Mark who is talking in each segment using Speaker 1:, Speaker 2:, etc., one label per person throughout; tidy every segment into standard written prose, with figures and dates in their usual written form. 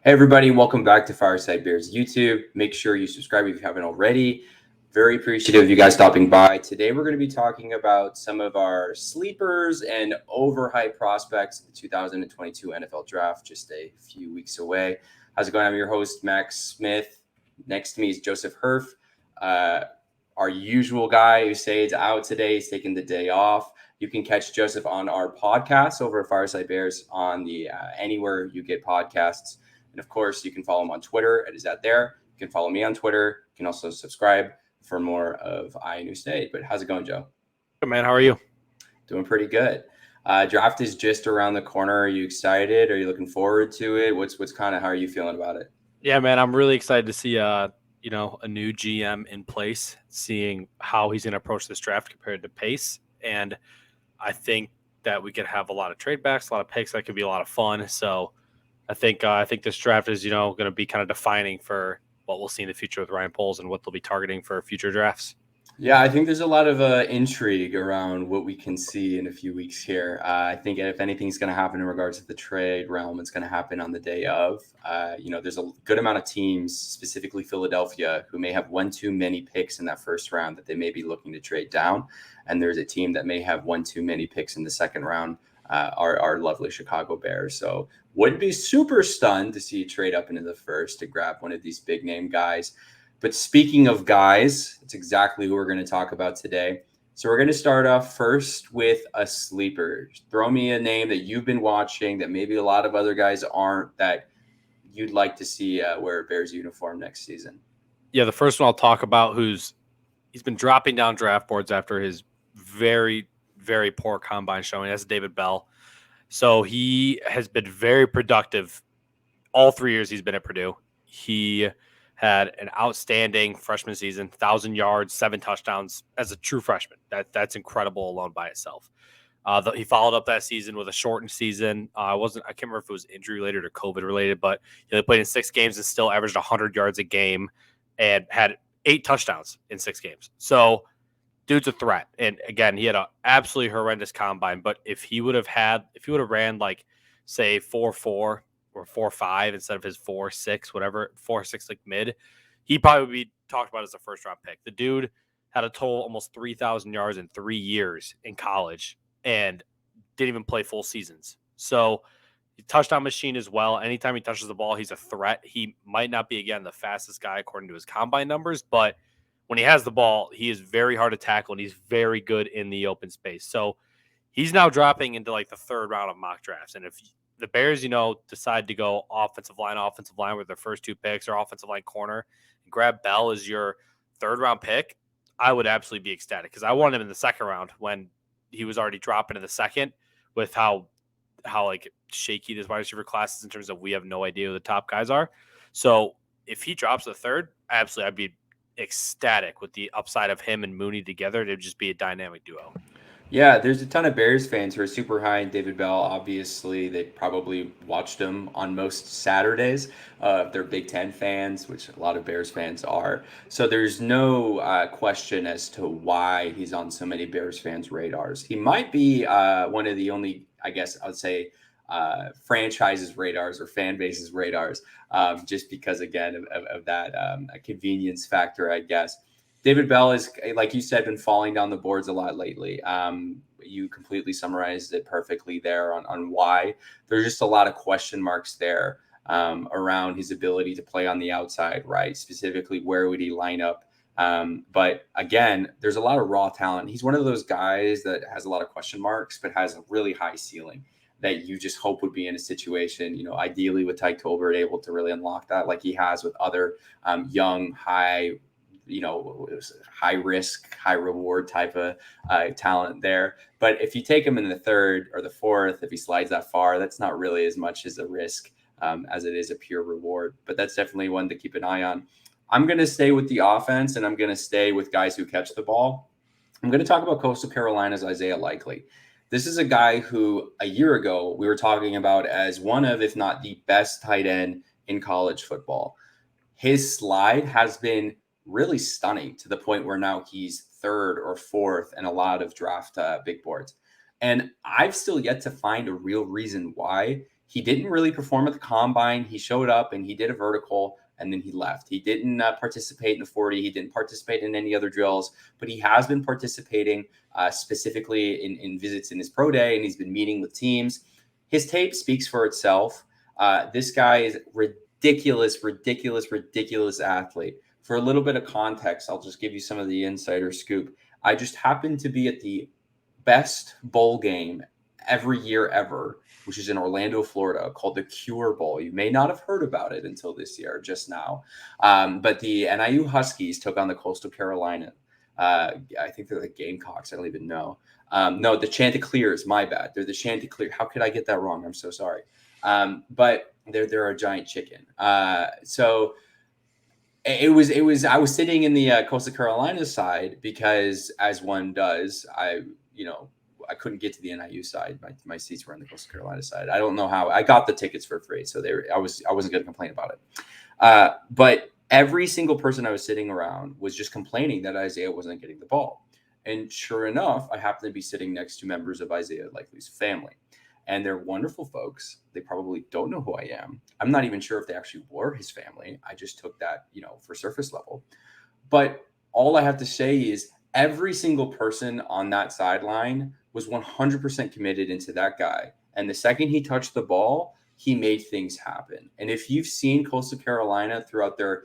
Speaker 1: Hey everybody, welcome back to Fireside Bears YouTube. Make sure you subscribe if you haven't already. Very appreciative of you guys stopping by. Today we're going to be talking about some of our sleepers and overhyped prospects of the 2022 NFL Draft, just a few weeks away. How's it going? I'm your host, Max Smith. Next to me is Joseph Herf, uh, our usual guy who stays out today. He's taking the day off. You can catch Joseph on our podcast over at Fireside Bears on the anywhere you get podcasts. And of course, you can follow him on Twitter. It is out there. You can follow me on Twitter. You can also subscribe for more of I New State. But how's it going, Joe?
Speaker 2: Good, man. How are you?
Speaker 1: Doing pretty good. Draft is just around the corner. Are you excited? Are you looking forward to it? What's kind of how are you feeling about it?
Speaker 2: Yeah, man. I'm really excited to see a new GM in place, seeing how he's going to approach this draft compared to Pace. And I think that we could have a lot of trade backs, a lot of picks. That could be a lot of fun. So I think this draft is going to be kind of defining for what we'll see in the future with Ryan Poles and what they'll be targeting for future drafts.
Speaker 1: Yeah, I think there's a lot of intrigue around what we can see in a few weeks here. I think if anything's going to happen in regards to the trade realm, it's going to happen on the day of. There's a good amount of teams, specifically Philadelphia, who may have one too many picks in that first round that they may be looking to trade down. And there's a team that may have one too many picks in the second round, our lovely Chicago Bears. So would be super stunned to see you trade up into the first to grab one of these big name guys. But speaking of guys, it's exactly who we're going to talk about today. So we're going to start off first with a sleeper. Throw me a name that you've been watching that maybe a lot of other guys aren't, that you'd like to see wear a Bears uniform next season.
Speaker 2: Yeah, the first one I'll talk about, he's been dropping down draft boards after his very, very poor combine showing. That's David Bell. So he has been very productive all 3 years he's been at Purdue. He had an outstanding freshman season, 1,000 yards, 7 touchdowns as a true freshman. That's incredible alone by itself. He followed up that season with a shortened season. I can't remember if it was injury related or COVID related, but they played in 6 games and still averaged 100 yards a game and had 8 touchdowns in 6 games. So dude's a threat. And again, he had an absolutely horrendous combine, but if he would have ran like say 4.4 or 4.5 instead of his 4.6, whatever, 4.6 like mid, he probably would be talked about as a first round pick. The dude had a total almost 3,000 yards in 3 years in college and didn't even play full seasons. So touchdown machine as well. Anytime he touches the ball, he's a threat. He might not be, again, the fastest guy according to his combine numbers, but when he has the ball, he is very hard to tackle and he's very good in the open space. So he's now dropping into like the third round of mock drafts. And if the Bears, decide to go offensive line with their first 2 picks, or offensive line corner, and grab Bell as your third round pick, I would absolutely be ecstatic because I wanted him in the second round when he was already dropping in the second with how like shaky this wide receiver class is in terms of we have no idea who the top guys are. So if he drops the third, absolutely, I'd be ecstatic with the upside of him and Mooney together. It'd just be a dynamic duo.
Speaker 1: Yeah, there's a ton of Bears fans who are super high in David Bell. Obviously, they probably watched him on most Saturdays. They're Big Ten fans, which a lot of Bears fans are. So there's no question as to why he's on so many Bears fans' radars. He might be one of the only, I guess I would say, franchises' radars or fan bases' radars, just because, again, of that a convenience factor, I guess. David Bell is, like you said, been falling down the boards a lot lately. You completely summarized it perfectly there on why. There's just a lot of question marks there around his ability to play on the outside, right? Specifically, where would he line up? But again, there's a lot of raw talent. He's one of those guys that has a lot of question marks, but has a really high ceiling that you just hope would be in a situation, ideally with Tyke Tolbert able to really unlock that like he has with other young, high risk, high reward type of talent there. But if you take him in the third or the fourth, if he slides that far, that's not really as much as a risk as it is a pure reward. But that's definitely one to keep an eye on. I'm going to stay with the offense, and I'm going to stay with guys who catch the ball. I'm going to talk about Coastal Carolina's Isaiah Likely. This is a guy who a year ago we were talking about as one of, if not the best tight end in college football. His slide has been really stunning to the point where now he's third or fourth in a lot of draft big boards. And I've still yet to find a real reason why He didn't really perform at the combine. He showed up and he did a vertical and then he left. He didn't participate in the 40. He didn't participate in any other drills, but he has been participating specifically in visits in his pro day, and he's been meeting with teams. His tape speaks for itself. This guy is ridiculous athlete. For a little bit of context, I'll just give you some of the insider scoop. I just happened to be at the best bowl game every year ever, which is in Orlando, Florida, called the Cure Bowl. You may not have heard about it until this year, just now. But the NIU Huskies took on the Coastal Carolina. I think they're the Gamecocks. I don't even know. No, the Chanticleers. My bad. They're the Chanticleer. How could I get that wrong? I'm so sorry. But they're a giant chicken. So it was. I was sitting in the Coastal Carolina side because, as one does, I couldn't get to the NIU side. My seats were on the Coastal Carolina side. I don't know how. I got the tickets for free, so I wasn't going to complain about it. But every single person I was sitting around was just complaining that Isaiah wasn't getting the ball. And sure enough, I happened to be sitting next to members of Isaiah Likely's family. And they're wonderful folks. They probably don't know who I am. I'm not even sure if they actually were his family. I just took that, for surface level. But all I have to say is every single person on that sideline was 100% committed into that guy. And the second he touched the ball, he made things happen. And if you've seen Coastal Carolina throughout their,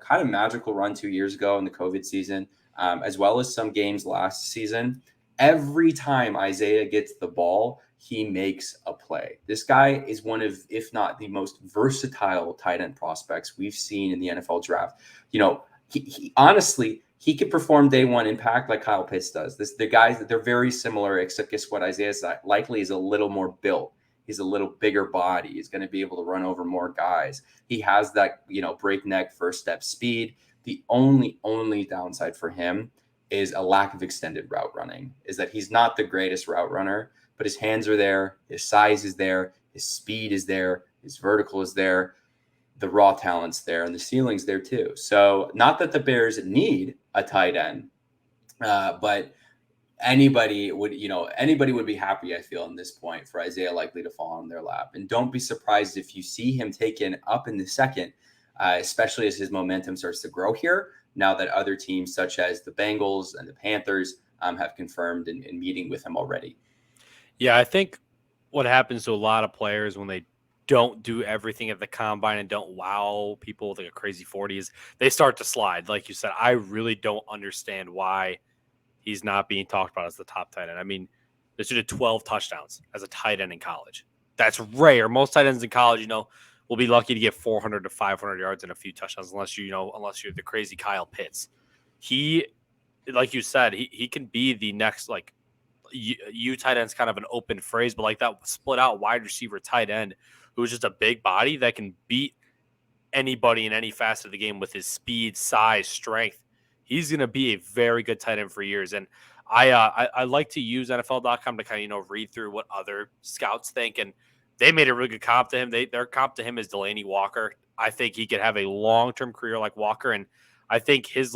Speaker 1: kind of magical run 2 years ago in the COVID season, as well as some games last season, every time Isaiah gets the ball, he makes a play. This guy is one of, if not the most versatile tight end prospects we've seen in the NFL draft. He honestly, he could perform day one impact like Kyle Pitts does. The guys, they're very similar, except guess what? Isaiah's likely is a little more built. He's a little bigger body. He's going to be able to run over more guys. He has that, breakneck first step speed. The only downside for him is a lack of extended route running, is that he's not the greatest route runner, but his hands are there. His size is there. His speed is there. His vertical is there. The raw talent's there, and the ceiling's there too. So not that the Bears need a tight end, but anybody would be happy, I feel, in this point for Isaiah Likely to fall on their lap. And don't be surprised if you see him taken up in the second, especially as his momentum starts to grow here, now that other teams such as the Bengals and the Panthers have confirmed in meeting with him already.
Speaker 2: Yeah, I think what happens to a lot of players when they don't do everything at the combine and don't wow people with like a crazy 40 is they start to slide. Like you said, I really don't understand why he's not being talked about as the top tight end. I mean, this dude had 12 touchdowns as a tight end in college. That's rare. Most tight ends in college, will be lucky to get 400 to 500 yards and a few touchdowns, unless you're the crazy Kyle Pitts. He, like you said, he can be the next, like, you tight end's kind of an open phrase, but like that split out wide receiver tight end who's just a big body that can beat anybody in any facet of the game with his speed, size, strength. He's going to be a very good tight end for years. And I like to use NFL.com to kind of, read through what other scouts think. And they made a really good comp to him. Their comp to him is Delaney Walker. I think he could have a long-term career like Walker. And I think his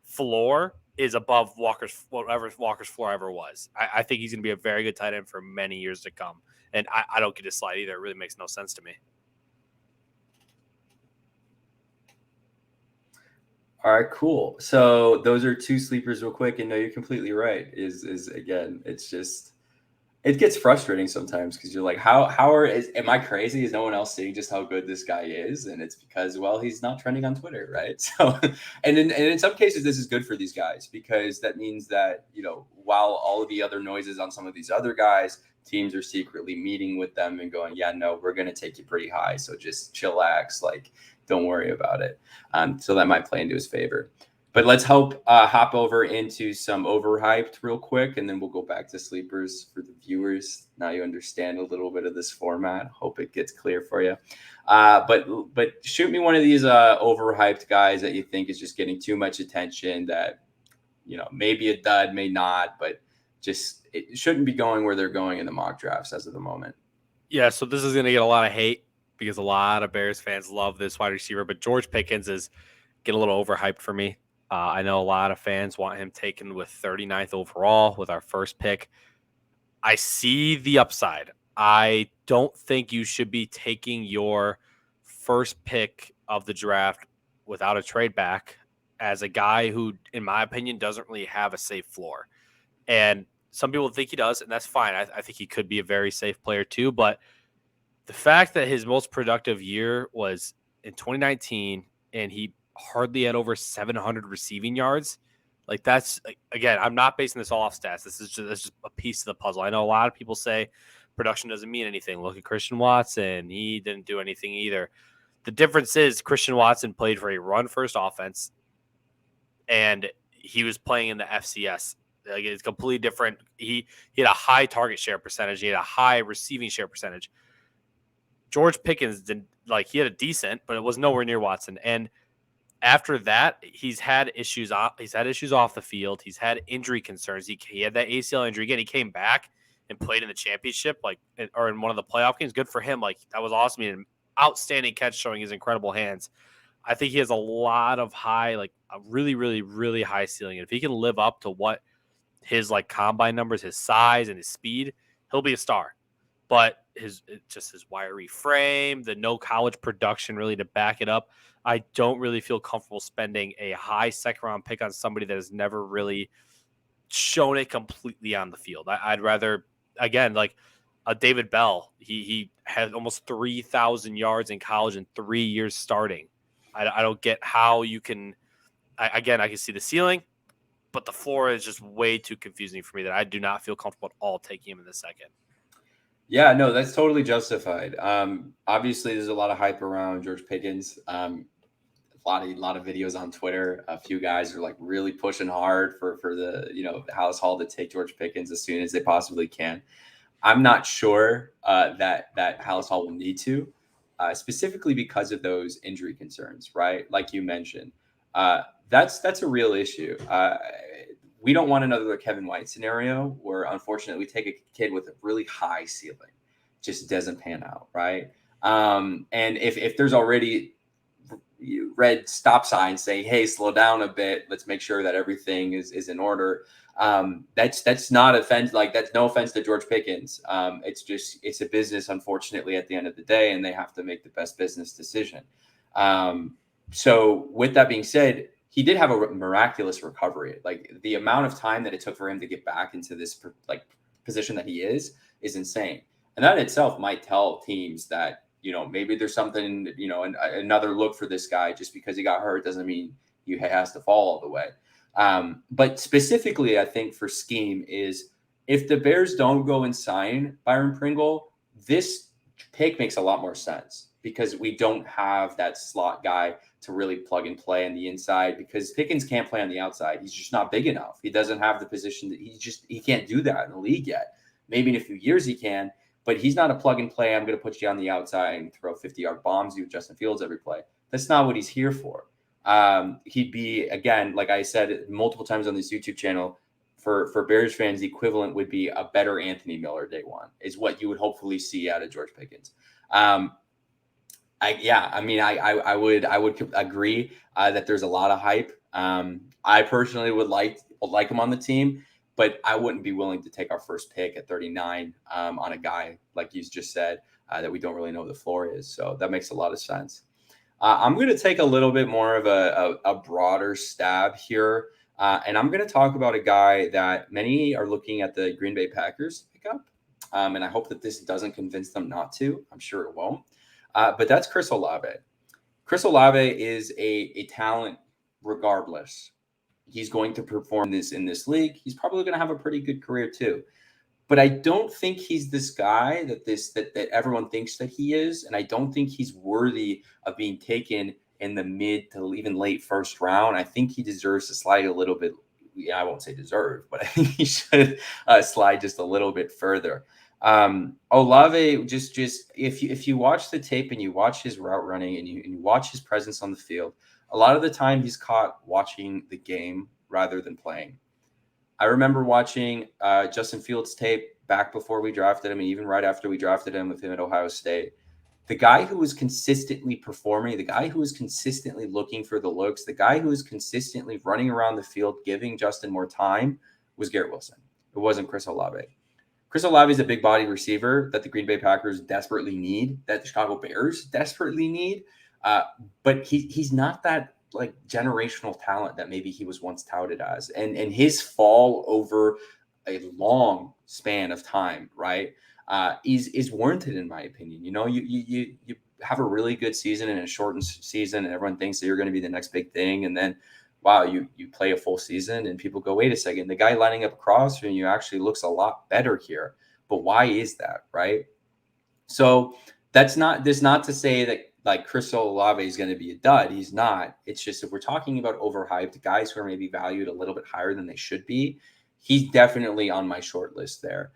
Speaker 2: floor is above whatever Walker's floor ever was. I think he's going to be a very good tight end for many years to come. And I don't get his slide either. It really makes no sense to me.
Speaker 1: All right, cool. So those are two sleepers real quick. And no, you're completely right. Is again, it's just, it gets frustrating sometimes because you're like, am I crazy? Is no one else seeing just how good this guy is? And it's because, well, he's not trending on Twitter, right? So, and in some cases, this is good for these guys because that means that, while all of the other noises on some of these other guys, teams are secretly meeting with them and going, yeah, no, we're going to take you pretty high. So just chillax, don't worry about it. So that might play into his favor. But let's hop over into some overhyped real quick, and then we'll go back to sleepers for the viewers. Now you understand a little bit of this format. Hope it gets clear for you. But shoot me one of these overhyped guys that you think is just getting too much attention that, maybe a dud, may not, but just it shouldn't be going where they're going in the mock drafts as of the moment.
Speaker 2: Yeah, so this is going to get a lot of hate because a lot of Bears fans love this wide receiver, but George Pickens is getting a little overhyped for me. I know a lot of fans want him taken with 39th overall with our first pick. I see the upside. I don't think you should be taking your first pick of the draft without a trade back as a guy who, in my opinion, doesn't really have a safe floor. And some people think he does, and that's fine. I think he could be a very safe player too. But the fact that his most productive year was in 2019 and he hardly had over 700 receiving yards, like that's again, I'm not basing this all off stats. This is just a piece of the puzzle. I know a lot of people say production doesn't mean anything. Look at Christian Watson; he didn't do anything either. The difference is Christian Watson played for a run-first offense, and he was playing in the FCS. Like, it's completely different. He had a high target share percentage. He had a high receiving share percentage. George Pickens didn't he had a decent, but it was nowhere near Watson. And after that, he's had issues. He's had issues off the field. He's had injury concerns. He had that ACL injury again. He came back and played in the championship, or in one of the playoff games. Good for him. That was awesome. He had an outstanding catch, showing his incredible hands. I think he has a lot of high, a really, really, really high ceiling. And if he can live up to what his combine numbers, his size and his speed, he'll be a star. But his wiry frame, the no college production really to back it up, I don't really feel comfortable spending a high second round pick on somebody that has never really shown it completely on the field. I'd rather, again, a David Bell. He had almost 3,000 yards in college in 3 years starting. I don't get how you can. I can see the ceiling, but the floor is just way too confusing for me that I do not feel comfortable at all taking him in the second.
Speaker 1: Yeah, no, that's totally justified. Obviously, there's a lot of hype around George Pickens. A lot of videos on Twitter. A few guys are really pushing hard for the house hall to take George Pickens as soon as they possibly can. I'm not sure that house hall will need to, specifically because of those injury concerns, right? Like you mentioned, that's a real issue. We don't want another Kevin White scenario where, unfortunately, we take a kid with a really high ceiling, just doesn't pan out, right? And if there's already red stop signs saying, "Hey, slow down a bit. Let's make sure that everything is in order." That's not offense. That's no offense to George Pickens. It's a business, unfortunately, at the end of the day, and they have to make the best business decision. So with that being said, he did have a miraculous recovery. The amount of time that it took for him to get back into this position that he is insane. And that itself might tell teams that, maybe there's something, another look for this guy. Just because he got hurt doesn't mean he has to fall all the way. But specifically, I think for scheme is, if the Bears don't go and sign Byron Pringle, this pick makes a lot more sense, because we don't have that slot guy to really plug and play on the inside, because Pickens can't play on the outside. He's just not big enough. He doesn't have the position that he can't do that in the league yet. Maybe in a few years he can, but he's not a plug and play. I'm going to put you on the outside and throw 50-yard bombs you with Justin Fields every play. That's not what he's here for. He'd be, again, like I said multiple times on this YouTube channel, for Bears fans, the equivalent would be a better Anthony Miller day one, is what you would hopefully see out of George Pickens. I would agree that there's a lot of hype. I personally would like him on the team, but I wouldn't be willing to take our first pick at 39 on a guy, like you just said, that we don't really know what the floor is. So that makes a lot of sense. I'm going to take a little bit more of a broader stab here, and I'm going to talk about a guy that many are looking at the Green Bay Packers to pick up, and I hope that this doesn't convince them not to. I'm sure it won't. But that's Chris Olave. Chris Olave is a talent regardless. He's going to perform in this league. He's probably going to have a pretty good career too. But I don't think he's this guy that everyone thinks that he is. And I don't think he's worthy of being taken in the mid to even late first round. I think he deserves to slide a little bit. Yeah, I won't say deserve, but I think he should slide just a little bit further. Olave, just if you watch the tape and you watch his route running and you watch his presence on the field, a lot of the time he's caught watching the game rather than playing. I remember watching Justin Fields tape back before we drafted him, and even right after we drafted him with him at Ohio State. The guy who was consistently performing, the guy who was consistently looking for the looks, the guy who was consistently running around the field, giving Justin more time, was Garrett Wilson. It wasn't Chris Olave. Chris Olave is a big body receiver that the Green Bay Packers desperately need, that the Chicago Bears desperately need. But he's not that like generational talent that maybe he was once touted as. And his fall over a long span of time, right, is warranted in my opinion. You have a really good season and a shortened season, and everyone thinks that you're going to be the next big thing, and then wow, you play a full season and people go, wait a second, the guy lining up across from you actually looks a lot better here. But why is that, right? So that's not to say that like Chris Olave is going to be a dud. He's not. It's just if we're talking about overhyped guys who are maybe valued a little bit higher than they should be, he's definitely on my short list there.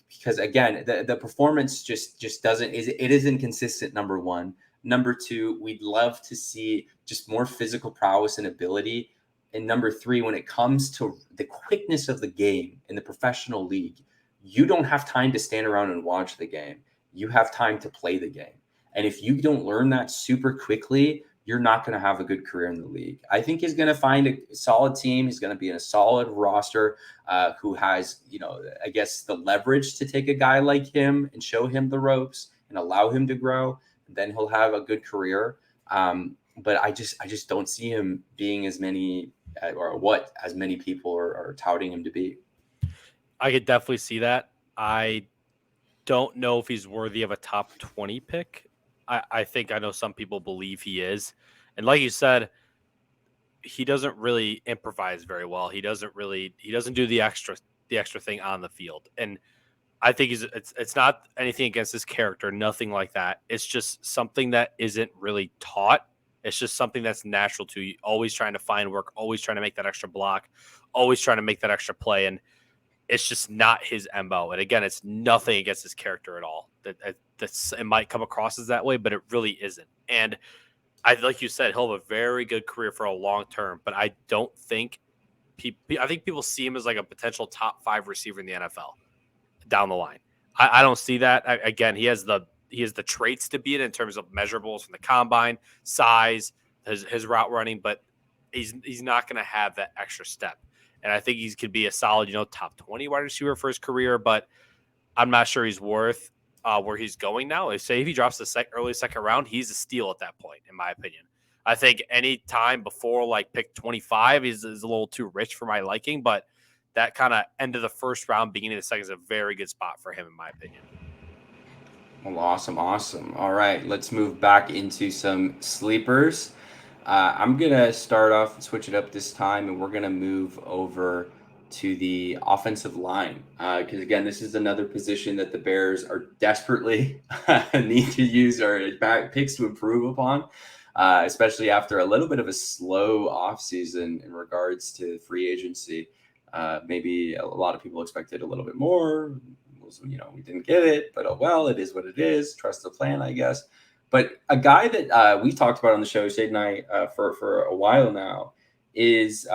Speaker 1: Because again, the performance just doesn't it isn't consistent. Number one. Number two, we'd love to see just more physical prowess and ability. And number three, when it comes to the quickness of the game in the professional league, you don't have time to stand around and watch the game. You have time to play the game. And if you don't learn that super quickly, you're not going to have a good career in the league. I think he's going to find a solid team. He's going to be in a solid roster who has, I guess the leverage to take a guy like him and show him the ropes and allow him to grow. Then he'll have a good career. But I just don't see him being as many as many people are touting him to be.
Speaker 2: I could definitely see that. I don't know if he's worthy of a top 20 pick. I think I know some people believe he is. And like you said, he doesn't really improvise very well. He doesn't do the extra thing on the field. And I think it's not anything against his character, nothing like that. It's just something that isn't really taught. It's just something that's natural to you. Always trying to find work, always trying to make that extra block, always trying to make that extra play. And it's just not his MO. And again, it's nothing against his character at all. It might come across as that way, but it really isn't. And like you said, he'll have a very good career for a long term, but I don't think I think people see him as like a potential top 5 receiver in the NFL down the line. I don't see that. Again, he has the traits to be it in terms of measurables from the combine, size, his route running, but he's not going to have that extra step. And I think he could be a solid, top 20 wide receiver for his career, but I'm not sure he's worth where he's going now. If he drops the early second round, he's a steal at that point, in my opinion. I think any time before like pick 25 is a little too rich for my liking, but that kind of end of the first round, beginning of the second is a very good spot for him, in my opinion.
Speaker 1: Well, awesome. All right, let's move back into some sleepers. I'm going to start off and switch it up this time, and we're going to move over to the offensive line. Because, again, this is another position that the Bears are desperately need to use our picks to improve upon, especially after a little bit of a slow offseason in regards to free agency. Maybe a lot of people expected a little bit more. We didn't get it, but oh well, it is what it is. Trust the plan, I guess. But a guy that we talked about on the show, Shade and I, for a while now, is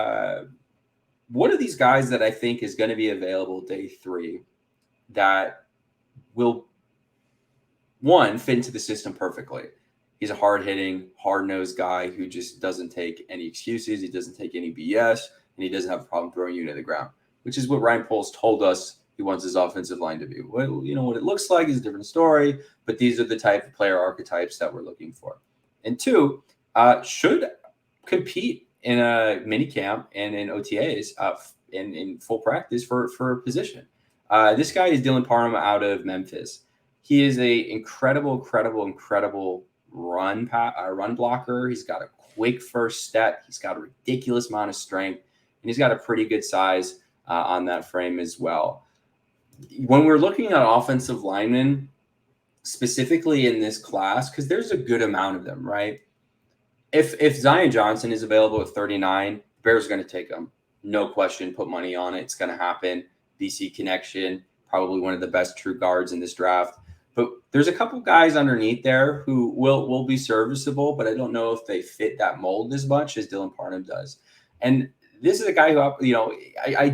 Speaker 1: one of these guys that I think is going to be available day 3 that will, one, fit into the system perfectly. He's a hard-hitting, hard-nosed guy who just doesn't take any excuses. He doesn't take any BS, and he doesn't have a problem throwing you to the ground, which is what Ryan Poles told us he wants his offensive line to be. Well, what it looks like is a different story, but these are the type of player archetypes that we're looking for. And 2, should compete in a mini camp and in OTAs in full practice for a position. This guy is Dylan Parnum out of Memphis. He is a incredible run blocker. He's got a quick first step. He's got a ridiculous amount of strength, and he's got a pretty good size on that frame as well. When we're looking at offensive linemen, specifically in this class, because there's a good amount of them, right? If Zion Johnson is available at 39, Bears are going to take him. No question. Put money on it. It's going to happen. BC connection, probably one of the best true guards in this draft. But there's a couple guys underneath there who will be serviceable, but I don't know if they fit that mold as much as Dylan Parnum does. And this is a guy who, I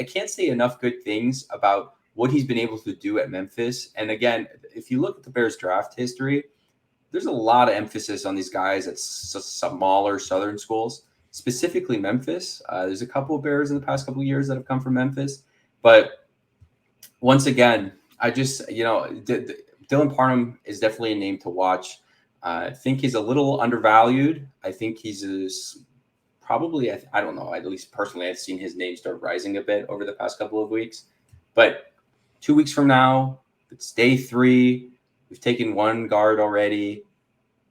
Speaker 1: can't say enough good things about what he's been able to do at Memphis. And again, if you look at the Bears draft history, there's a lot of emphasis on these guys at smaller Southern schools, specifically Memphis. There's a couple of Bears in the past couple of years that have come from Memphis, but once again, I just, Dylan Parnum is definitely a name to watch. I think he's a little undervalued. I think probably, I don't know, at least personally, I've seen his name start rising a bit over the past couple of weeks. But 2 weeks from now, it's day 3. We've taken one guard already.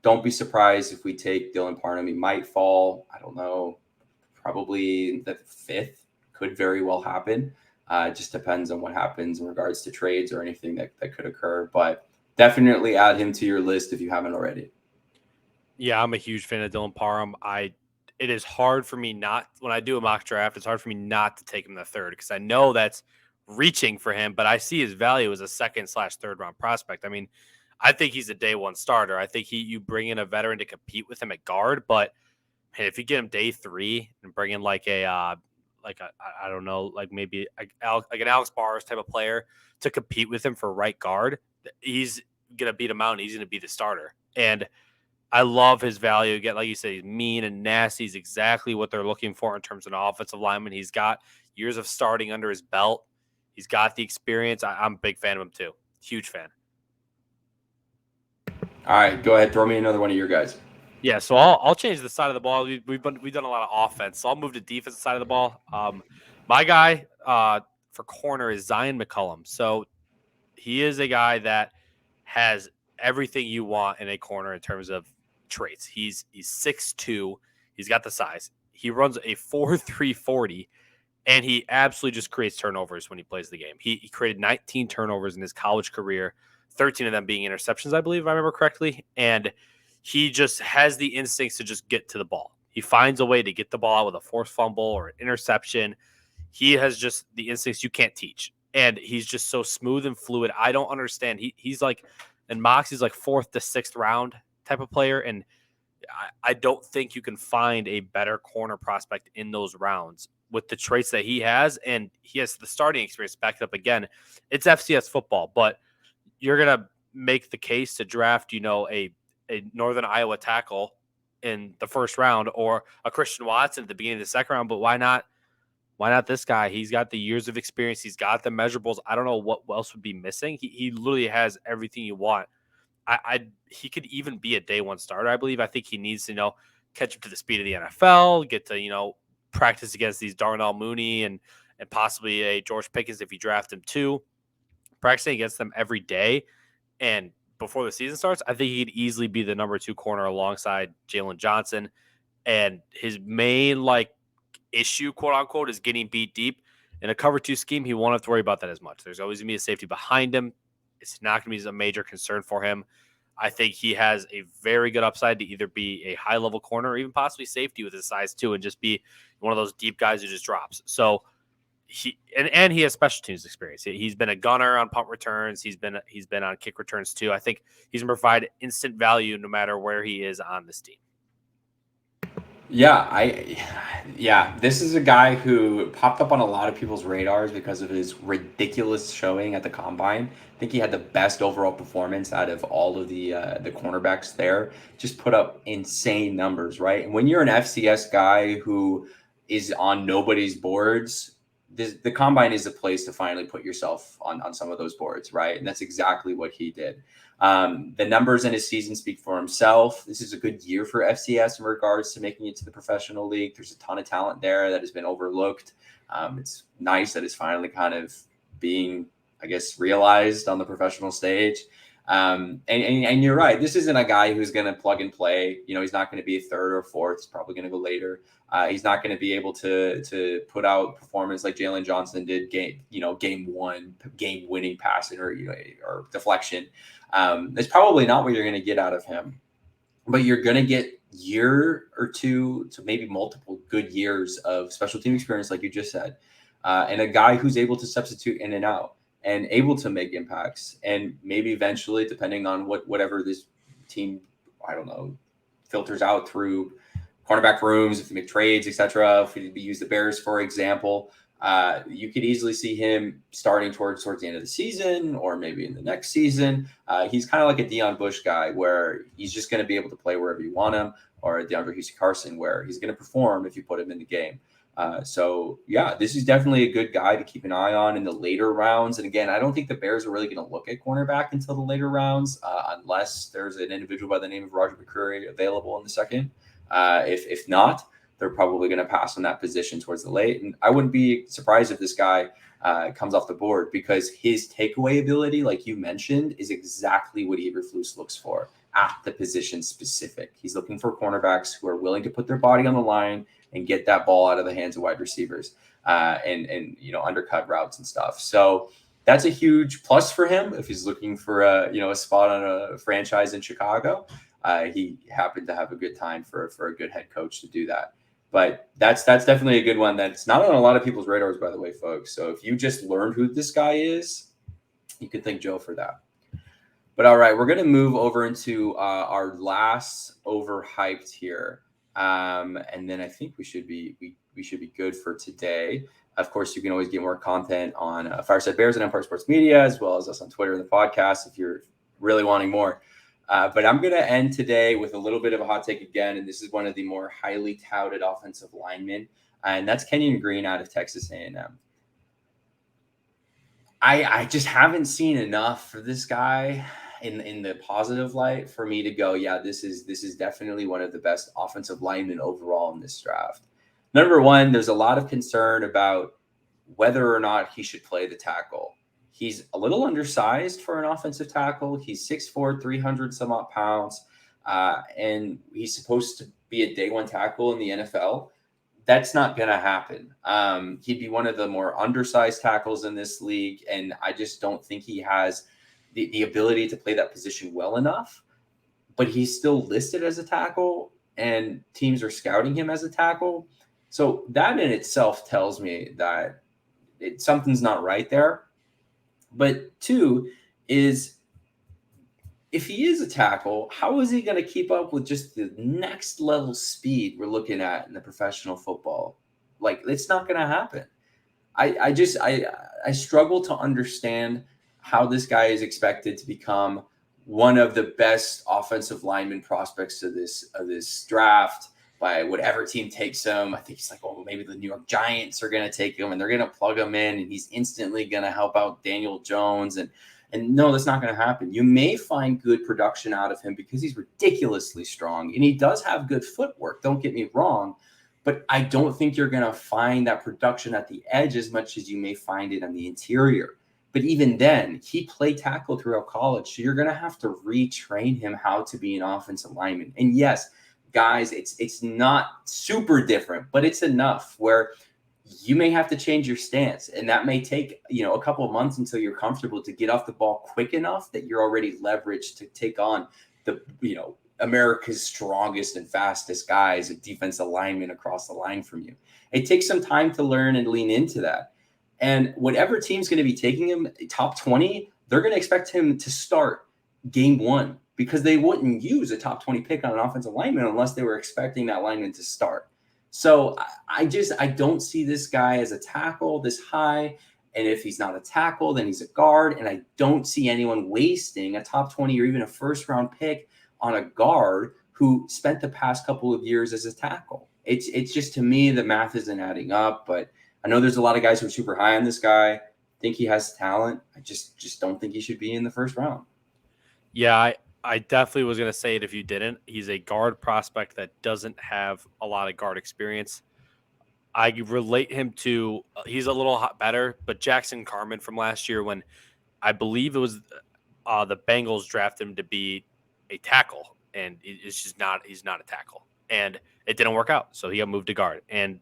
Speaker 1: Don't be surprised if we take Dylan Parnum. He might fall, I don't know, probably the 5th. Could very well happen. It just depends on what happens in regards to trades or anything that could occur. But definitely add him to your list if you haven't already.
Speaker 2: Yeah, I'm a huge fan of Dylan Parham. It is hard for me not, when I do a mock draft, it's hard for me not to take him in the third because I know that's reaching for him, but I see his value as a second/third round prospect. I mean, I think he's a day one starter. I think you bring in a veteran to compete with him at guard, but man, if you get him day 3 and bring in like I don't know, like maybe like an Alex Barrs type of player to compete with him for right guard, he's gonna beat him out and he's gonna be the starter. And I love his value. Again, like you said, he's mean and nasty. He's exactly what they're looking for in terms of an offensive lineman. He's got years of starting under his belt. He's got the experience. I'm a big fan of him too. Huge fan.
Speaker 1: All right, go ahead. Throw me another one of your guys.
Speaker 2: Yeah, so I'll change the side of the ball. We've done a lot of offense, so I'll move to defensive side of the ball. My guy for corner is Zion McCullum. So he is a guy that has everything you want in a corner in terms of traits. He's 6'2". He's got the size. He runs a 4.3 40, and he absolutely just creates turnovers when he plays the game. He created 19 turnovers in his college career, 13 of them being interceptions, I believe, if I remember correctly. And he just has the instincts to just get to the ball. He finds a way to get the ball out with a forced fumble or an interception. He has just the instincts you can't teach. And he's just so smooth and fluid. I don't understand. He's like, and Mox is like 4th to 6th round type of player. And I don't think you can find a better corner prospect in those rounds with the traits that he has. And he has the starting experience backed up again. It's FCS football, but you're going to make the case to draft, a Northern Iowa tackle in the first round or a Christian Watson at the beginning of the second round. But why not? Why not this guy? He's got the years of experience. He's got the measurables. I don't know what else would be missing. He literally has everything you want. He could even be a day one starter, I believe. I think he needs to, catch up to the speed of the NFL, get to, practice against these Darnell Mooney and possibly a George Pickens if you draft him too. Practicing against them every day and before the season starts, I think he'd easily be the number 2 corner alongside Jalen Johnson. And his main issue, quote unquote, is getting beat deep. In a cover 2 scheme, he won't have to worry about that as much. There's always going to be a safety behind him. It's not going to be a major concern for him. I think he has a very good upside to either be a high level corner or even possibly safety with his size too, and just be one of those deep guys who just drops. So he has special teams experience. He's been a gunner on punt returns. He's been on kick returns too. I think he's going to provide instant value no matter where he is on this team.
Speaker 1: Yeah, this is a guy who popped up on a lot of people's radars because of his ridiculous showing at the combine. I think he had the best overall performance out of all of the cornerbacks there. Just put up insane numbers, right? And when you're an FCS guy who is on nobody's boards, the combine is a place to finally put yourself on some of those boards, right? And that's exactly what he did. The numbers in his season speak for himself. This is a good year for FCS in regards to making it to the professional league. There's a ton of talent there that has been overlooked. It's nice that it's finally kind of being, I guess, realized on the professional stage. And you're right. This isn't a guy who's going to plug and play. He's not going to be a 3rd or 4th. He's probably going to go later. He's not going to be able to put out performance like Jalen Johnson did game 1, game-winning passing or deflection. That's probably not what you're going to get out of him. But you're going to get year or 2 to maybe multiple good years of special team experience, like you just said, and a guy who's able to substitute in and out and able to make impacts. And maybe eventually, depending on whatever this team, I don't know, filters out through cornerback rooms, if you make trades, etc. If we use the Bears, for example, you could easily see him starting towards the end of the season or maybe in the next season. He's kind of like a Deion Bush guy where he's just going to be able to play wherever you want him, or DeAndre Houston Carson where he's going to perform if you put him in the game. So yeah, this is definitely a good guy to keep an eye on in the later rounds. And again, I don't think the Bears are really going to look at cornerback until the later rounds, unless there's an individual by the name of Roger McCreary available in the second. If not, they're probably going to pass on that position towards the late. And I wouldn't be surprised if this guy comes off the board, because his takeaway ability, like you mentioned, is exactly what Eberflus looks for at the position specific. He's looking for cornerbacks who are willing to put their body on the line and get that ball out of the hands of wide receivers, and undercut routes and stuff. So that's a huge plus for him if he's looking for a spot on a franchise in Chicago. He happened to have a good time for a good head coach to do that. But that's definitely a good one that's not on a lot of people's radars, by the way, folks. So if you just learned who this guy is, you could thank Joe for that. But all right, we're going to move over into our last overhyped here. And then I think we should be good for today. Of course, you can always get more content on Fireside Bears and Empire Sports Media, as well as us on Twitter and the podcast if you're really wanting more. But I'm going to end today with a little bit of a hot take again, and this is one of the more highly touted offensive linemen, and that's Kenyan Green out of Texas A&M. I just haven't seen enough for this guy in the positive light for me to go, yeah, this is definitely one of the best offensive linemen overall in this draft. Number one, there's a lot of concern about whether or not he should play the tackle. He's a little undersized for an offensive tackle. He's 6'4", 300 some odd pounds, and he's supposed to be a day one tackle in the NFL. That's not going to happen. He'd be one of the more undersized tackles in this league, and I just don't think he has the ability to play that position well enough. But he's still listed as a tackle, and teams are scouting him as a tackle. So that in itself tells me that something's not right there. But two is, if he is a tackle, how is he going to keep up with just the next level speed we're looking at in the professional football? Like, it's not going to happen. I struggle to understand how this guy is expected to become one of the best offensive lineman prospects of this draft by whatever team takes him. I think he's like, oh, maybe the New York Giants are going to take him and they're going to plug him in and he's instantly going to help out Daniel Jones. And no, that's not going to happen. You may find good production out of him because he's ridiculously strong and he does have good footwork. Don't get me wrong, but I don't think you're going to find that production at the edge as much as you may find it on the interior. But even then, he played tackle throughout college, so you're going to have to retrain him how to be an offensive lineman. And yes, guys, it's not super different, but it's enough where you may have to change your stance, and that may take a couple of months until you're comfortable to get off the ball quick enough that you're already leveraged to take on the America's strongest and fastest guys, a defensive lineman across the line from you. It takes some time to learn and lean into that. And whatever team's going to be taking him top 20, they're going to expect him to start game one, because they wouldn't use a top 20 pick on an offensive lineman unless they were expecting that lineman to start. So I don't see this guy as a tackle this high. And if he's not a tackle, then he's a guard. And I don't see anyone wasting a top 20 or even a first round pick on a guard who spent the past couple of years as a tackle. It's just, to me, the math isn't adding up. But I know there's a lot of guys who are super high on this guy, think he has talent. I just don't think he should be in the first round.
Speaker 2: Yeah, I definitely was going to say it if you didn't. He's a guard prospect that doesn't have a lot of guard experience. I relate him to, he's a little better, but Jackson Carman from last year, when I believe it was the Bengals drafted him to be a tackle, and he's not a tackle. And it didn't work out, so he got moved to guard. And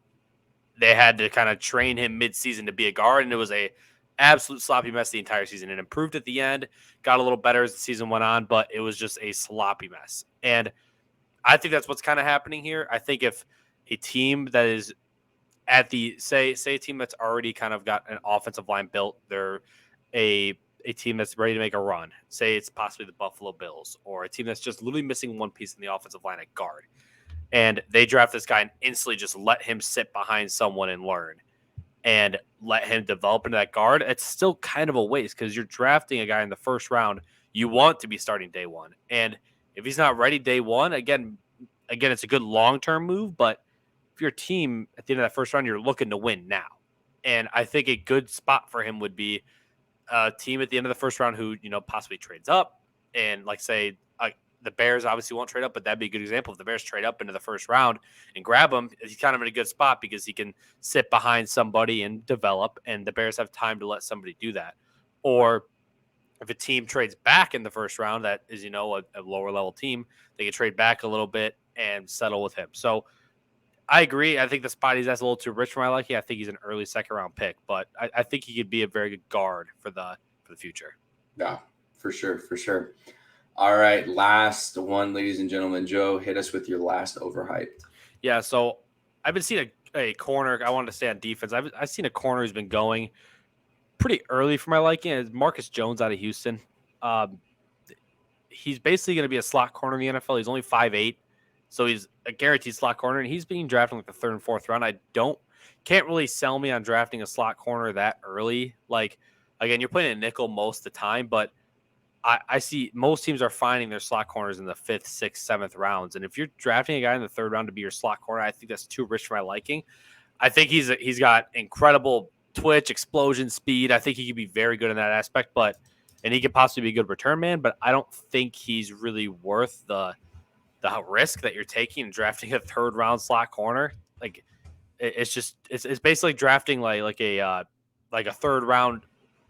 Speaker 2: they had to kind of train him mid-season to be a guard, and it was a absolute sloppy mess the entire season. It improved at the end, got a little better as the season went on, but it was just a sloppy mess. And I think that's what's kind of happening here. I think if a team that is at the say a team that's already kind of got an offensive line built, they're a team that's ready to make a run. Say it's possibly the Buffalo Bills, or a team that's just literally missing one piece in the offensive line at guard. And they draft this guy and instantly just let him sit behind someone and learn and let him develop into that guard. It's still kind of a waste, because you're drafting a guy in the first round you want to be starting day one. And if he's not ready day one, again, it's a good long-term move, but if you're a team at the end of that first round, you're looking to win now. And I think a good spot for him would be a team at the end of the first round who, possibly trades up and say the Bears obviously won't trade up, but that'd be a good example. If the Bears trade up into the first round and grab him, he's kind of in a good spot because he can sit behind somebody and develop, and the Bears have time to let somebody do that. Or if a team trades back in the first round, that is, a lower level team, they can trade back a little bit and settle with him. So I agree. I think the spot he's at a little too rich for my liking. I think he's an early second round pick, but I think he could be a very good guard for the future.
Speaker 1: Yeah, for sure. For sure. All right. Last one, ladies and gentlemen. Joe, hit us with your last overhyped.
Speaker 2: Yeah. So I've been seeing a corner. I wanted to stay on defense. I've seen a corner who's been going pretty early for my liking. It's Marcus Jones out of Houston. He's basically going to be a slot corner in the NFL. He's only 5'8", so he's a guaranteed slot corner, and he's being drafted in the third and fourth round. Can't really sell me on drafting a slot corner that early. Again, you're playing a nickel most of the time, but I see most teams are finding their slot corners in the 5th, 6th, 7th rounds. And if you're drafting a guy in the third round to be your slot corner, I think that's too rich for my liking. I think he's got incredible twitch, explosion, speed. I think he could be very good in that aspect, and he could possibly be a good return man, but I don't think he's really worth the risk that you're taking and drafting a third round slot corner. It's basically drafting like a third round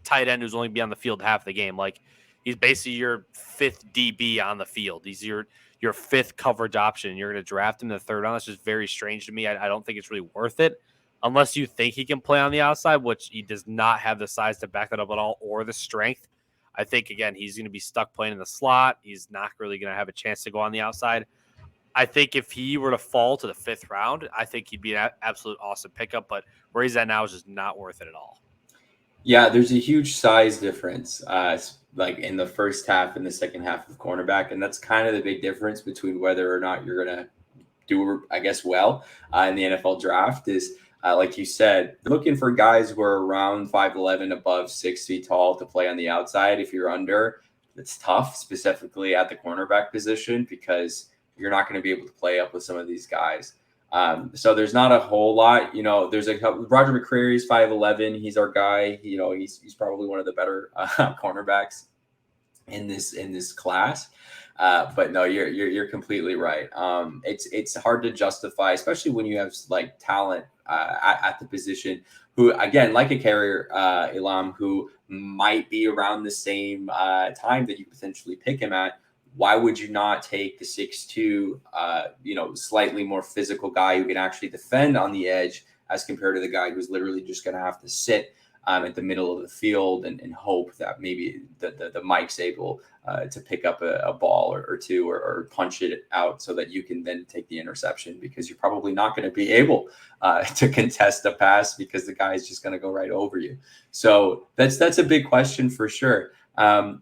Speaker 2: tight end who's only be on the field half the game. He's basically your 5th DB on the field. He's your 5th coverage option. You're going to draft him in the third round. That's just very strange to me. I don't think it's really worth it unless you think he can play on the outside, which he does not have the size to back that up at all or the strength. I think, again, he's going to be stuck playing in the slot. He's not really going to have a chance to go on the outside. I think if he were to fall to the 5th round, I think he'd be an absolute awesome pickup, but where he's at now is just not worth it at all.
Speaker 1: Yeah, there's a huge size difference, in the first half and the second half of cornerback, and that's kind of the big difference between whether or not you're going to do, I guess, well in the NFL draft is, like you said, looking for guys who are around 5'11", above 6 feet tall to play on the outside. If you're under, it's tough, specifically at the cornerback position, because you're not going to be able to play up with some of these guys. So there's not a whole lot, there's a couple. Roger McCreary's 5'11". He's our guy. He's probably one of the better cornerbacks in this class. But no, you're completely right. It's hard to justify, especially when you have talent at the position who, again, like a carrier, Elam, who might be around the same time that you potentially pick him at. Why would you not take the 6'2", slightly more physical guy who can actually defend on the edge as compared to the guy who's literally just going to have to sit at the middle of the field and hope that maybe the Mike's able to pick up a ball or two or punch it out so that you can then take the interception, because you're probably not going to be able to contest a pass because the guy is just going to go right over you. So that's a big question for sure. I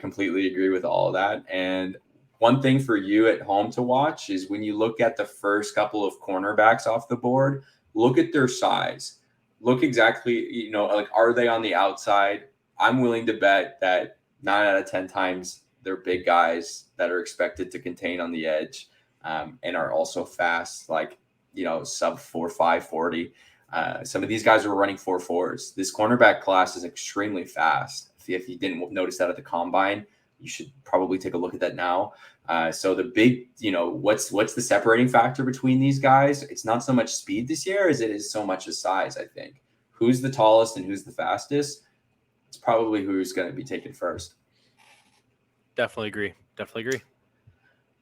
Speaker 1: completely agree with all of that. And one thing for you at home to watch is when you look at the first couple of cornerbacks off the board, look at their size. Look exactly, are they on the outside? I'm willing to bet that 9 out of 10 times they're big guys that are expected to contain on the edge and are also fast, sub 4.5 40. Some of these guys are running 4.4s. This cornerback class is extremely fast. If you didn't notice that at the combine, you should probably take a look at that now. So the big, what's the separating factor between these guys? It's not so much speed this year as it is so much as size, I think. Who's the tallest and who's the fastest? It's probably who's going to be taken first.
Speaker 2: Definitely agree.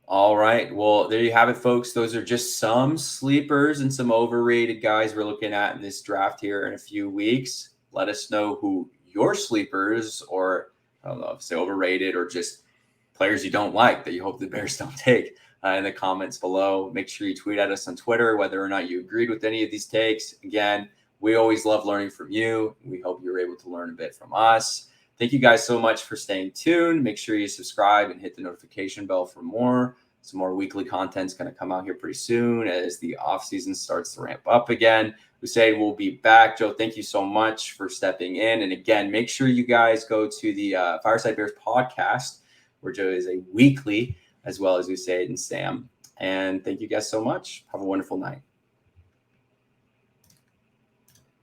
Speaker 1: All right. Well, there you have it, folks. Those are just some sleepers and some overrated guys we're looking at in this draft here in a few weeks. Let us know who your sleepers, or I don't know if say overrated or just players you don't like that you hope the Bears don't take, in the comments below. Make sure you tweet at us on Twitter whether or not you agreed with any of these takes. Again, we always love learning from you. We hope you're able to learn a bit from us. Thank you guys so much for staying tuned. Make sure you subscribe and hit the notification bell for more. Some more weekly content's going to come out here pretty soon as the off season starts to ramp up again. We say we'll be back. Joe, thank you so much for stepping in. And again, make sure you guys go to the Fireside Bears podcast, where Joe is a weekly, as well as we say it, and Sam. And thank you guys so much. Have a wonderful night.